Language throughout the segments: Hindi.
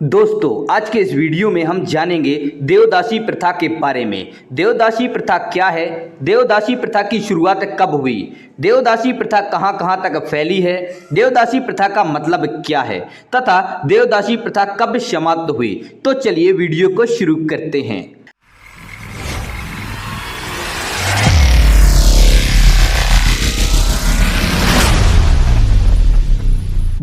दोस्तों, आज के इस वीडियो में हम जानेंगे देवदासी प्रथा के बारे में। देवदासी प्रथा क्या है, देवदासी प्रथा की शुरुआत कब हुई, देवदासी प्रथा कहां कहां तक फैली है, देवदासी प्रथा का मतलब क्या है तथा देवदासी प्रथा कब समाप्त हुई। तो चलिए वीडियो को शुरू करते हैं।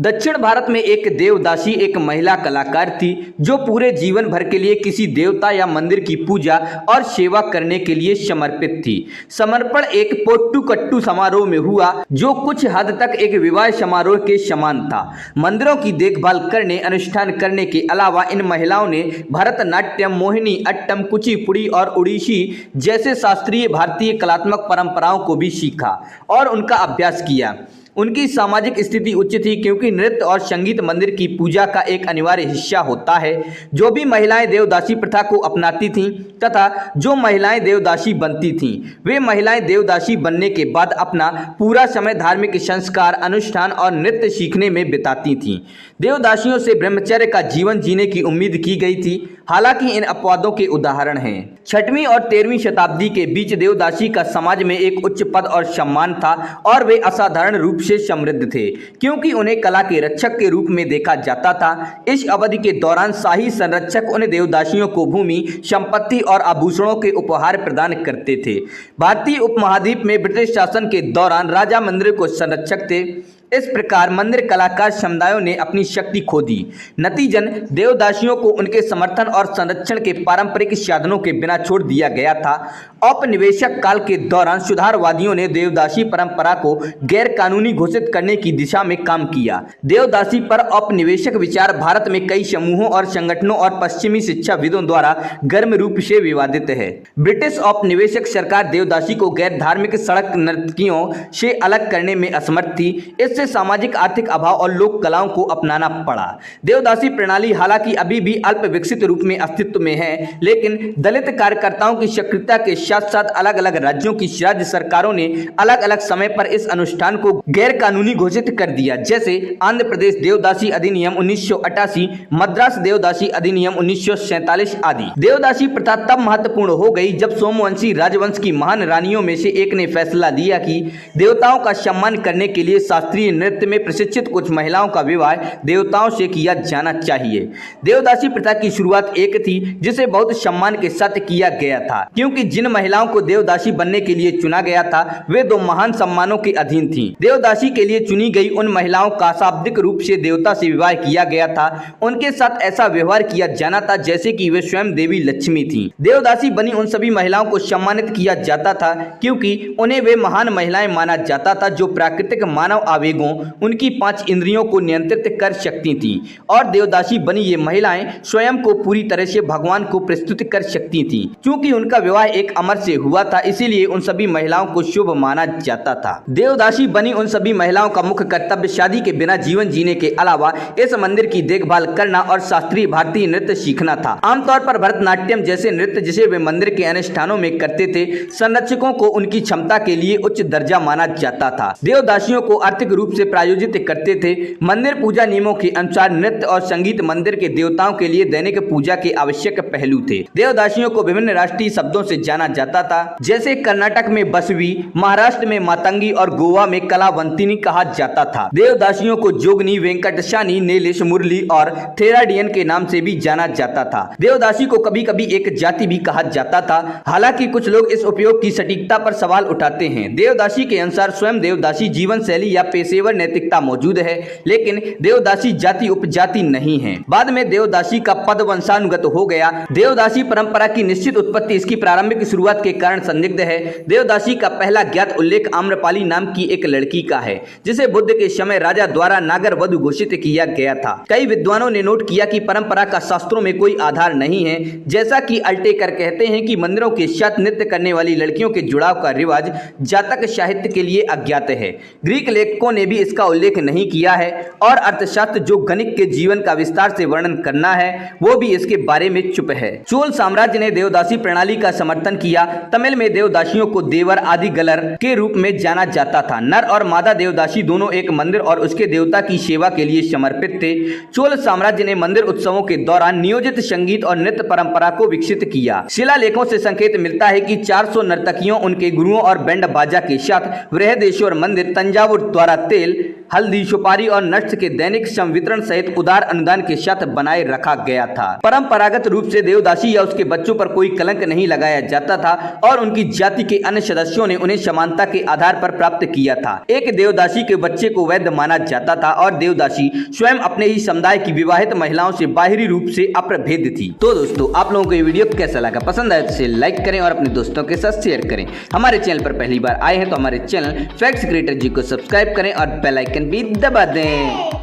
दक्षिण भारत में एक देवदासी एक महिला कलाकार थी जो पूरे जीवन भर के लिए किसी देवता या मंदिर की पूजा और सेवा करने के लिए समर्पित थी। समर्पण एक पोट्टुकट्टू समारोह में हुआ जो कुछ हद तक एक विवाह समारोह के समान था। मंदिरों की देखभाल करने, अनुष्ठान करने के अलावा इन महिलाओं ने भरतनाट्यम, मोहिनी अट्टम, कुचिपुड़ी और ओडिसी जैसे शास्त्रीय भारतीय कलात्मक परंपराओं को भी सीखा और उनका अभ्यास किया। उनकी सामाजिक स्थिति उच्च थी क्योंकि नृत्य और संगीत मंदिर की पूजा का एक अनिवार्य हिस्सा होता है। जो भी महिलाएं देवदासी प्रथा को अपनाती थीं तथा जो महिलाएं देवदासी बनती थीं, वे महिलाएं देवदासी बनने के बाद अपना पूरा समय धार्मिक संस्कार, अनुष्ठान और नृत्य सीखने में बिताती थीं। देवदासियों से ब्रह्मचर्य का जीवन जीने की उम्मीद की गई थी। हालांकि इन अपवादों के उदाहरण हैं। 6वीं और 13वीं शताब्दी के बीच देवदासी का समाज में एक उच्च पद और सम्मान था और वे असाधारण रूप से समृद्ध थे क्योंकि उन्हें कला के रक्षक के रूप में देखा जाता था। इस अवधि के दौरान शाही संरक्षक उन देवदासियों को भूमि, संपत्ति और आभूषणों के उपहार प्रदान करते थे। भारतीय उपमहाद्वीप में ब्रिटिश शासन के दौरान राजा मंदिर को संरक्षक थे। इस प्रकार मंदिर कलाकार समुदायों ने अपनी शक्ति खो दी। नतीजन देवदासियों को उनके समर्थन और संरक्षण के पारंपरिक साधनों के बिना छोड़ दिया गया था। औपनिवेशिक काल के दौरान सुधारवादियों ने देवदासी परंपरा को गैर कानूनी घोषित करने की दिशा में काम किया। देवदासी पर औपनिवेशिक विचार भारत में कई समूहों और संगठनों और पश्चिमी शिक्षाविदों द्वारा गर्म रूप से विवादित है। ब्रिटिश औपनिवेशिक सरकार देवदासी को गैर धार्मिक सड़क नर्तकियों से अलग करने में असमर्थ थी। इससे सामाजिक आर्थिक अभाव और लोक कलाओं को अपनाना पड़ा। देवदासी प्रणाली हालांकि अभी भी अल्प विकसित रूप में अस्तित्व में है, लेकिन दलित कार्यकर्ताओं की सक्रियता के साथ साथ अलग अलग राज्यों की राज्य सरकारों ने अलग अलग समय पर इस अनुष्ठान को गैर कानूनी घोषित कर दिया। जैसे आंध्र प्रदेश देवदासी अधिनियम 1988, मद्रास देवदासी अधिनियम 1947 आदि। देवदासी प्रथा तब महत्वपूर्ण हो गई जब सोमवंशी राजवंश की महान रानियों में से एक ने फैसला लिया कि देवताओं का सम्मान करने के लिए शास्त्रीय नृत्य में प्रशिक्षित कुछ महिलाओं का विवाह देवताओं से किया जाना चाहिए। देवदासी प्रथा की शुरुआत एक थी जिसे बहुत सम्मान के साथ किया गया था क्योंकि जिन महिलाओं को देवदासी बनने के लिए चुना गया था वे दो महान सम्मानों के अधीन थीं। देवदासी के लिए चुनी गई उन महिलाओं का शाब्दिक रूप से देवता से विवाह किया गया था। उनके साथ ऐसा व्यवहार किया जाना था जैसे कि वे स्वयं देवी लक्ष्मी थीं। देवदासी बनी उन सभी महिलाओं को सम्मानित किया जाता था क्योंकि उन्हें वे महान महिलाएं माना जाता था जो प्राकृतिक मानव आवेगों, उनकी 5 इंद्रियों को नियंत्रित कर सकती थीं और देवदासी बनी ये महिलाएं स्वयं को पूरी तरह से भगवान को प्रस्तुत कर सकती थीं। क्योंकि उनका विवाह एक अमर से हुआ था, इसीलिए उन सभी महिलाओं को शुभ माना जाता था। देवदासी बनी उन सभी महिलाओं का मुख्य कर्तव्य शादी के बिना जीवन जीने के अलावा इस मंदिर की देखभाल करना और शास्त्रीय भारतीय नृत्य सीखना था। आमतौर पर भरतनाट्यम जैसे नृत्य जिसे वे मंदिर के अनुष्ठानों में करते थे, संरक्षकों को उनकी क्षमता के लिए उच्च दर्जा माना जाता था। देवदासियों को आर्थिक रूप से प्रायोजित करते थे। मंदिर पूजा नियमों के अनुसार नृत्य और संगीत मंदिर के देवताओं के लिए दैनिक पूजा के आवश्यक पहलू थे। देवदासियों को विभिन्न राष्ट्रीय शब्दों से जाना जाता था, जैसे कर्नाटक में बसवी, महाराष्ट्र में मातंगी और गोवा में कलावंतिनी कहा जाता था। देवदासियों को जोगनी, वेंकटशानी, नेलिश, मुरली और थेराडियन के नाम से भी जाना जाता था। देवदासी को कभी कभी एक जाति भी कहा जाता था। हालांकि कुछ लोग इस उपयोग की सटीकता पर सवाल उठाते हैं। देवदासी के अनुसार स्वयं देवदासी जीवन शैली या पेशेवर नैतिकता मौजूद है, लेकिन देवदासी जाति उपजाति नहीं है। बाद में देवदासी का पद वंशानुगत हो गया। देवदासी परंपरा की निश्चित उत्पत्ति इसकी प्रारंभिक शुरुआत के कारण संदिग्ध है। देवदासी का पहला ज्ञात उल्लेख आम्रपाली नाम की एक लड़की का है जिसे बुद्ध के समय राजा द्वारा नागर वधु घोषित किया गया था। कई विद्वानों ने नोट किया कि परंपरा का शास्त्रों में कोई आधार नहीं है। जैसा कि अल्टेकर कहते हैं कि मंदिरों के साथ नृत्य करने वाली लड़कियों के जुड़ाव का रिवाज जातक साहित्य के लिए अज्ञात है। ग्रीक लेखकों ने में भी इसका उल्लेख नहीं किया है और अर्थशास्त्र जो गणित के जीवन का विस्तार से वर्णन करना है वो भी इसके बारे में चुप है। चोल साम्राज्य ने देवदासी प्रणाली का समर्थन किया। तमिल में देवदासियों को देवर आदि गलर के रूप में जाना जाता था। नर और मादा देवदासी दोनों एक मंदिर और उसके देवता की सेवा के लिए समर्पित थे। चोल साम्राज्य ने मंदिर उत्सवों के दौरान नियोजित संगीत और नृत्य परंपरा को विकसित किया। शिलालेखों से संकेत मिलता है कि 400 नर्तकियों, उनके गुरुओं और बैंड बाजा के साथ बृहदेश्वर मंदिर तंजावुर द्वारा तेल, हल्दी, सुपारी और नट्स के दैनिक संवितरण सहित उदार अनुदान के साथ बनाए रखा गया था। परंपरागत रूप से देवदासी या उसके बच्चों पर कोई कलंक नहीं लगाया जाता था और उनकी जाति के अन्य सदस्यों ने उन्हें समानता के आधार पर प्राप्त किया था। एक देवदासी के बच्चे को वैध माना जाता था और देवदासी स्वयं अपने ही समुदाय की विवाहित महिलाओं से बाहरी रूप से अप्रभेद थी। तो दोस्तों, आप लोगों को ये वीडियो कैसा लगा? पसंद आए तो इसे लाइक करें और अपने दोस्तों के साथ शेयर करें। हमारे चैनल पर पहली बार आए हैं तो हमारे चैनल फैक्ट्स क्रिएटर जी को सब्सक्राइब करें और बेल आइकन भी दबा दें।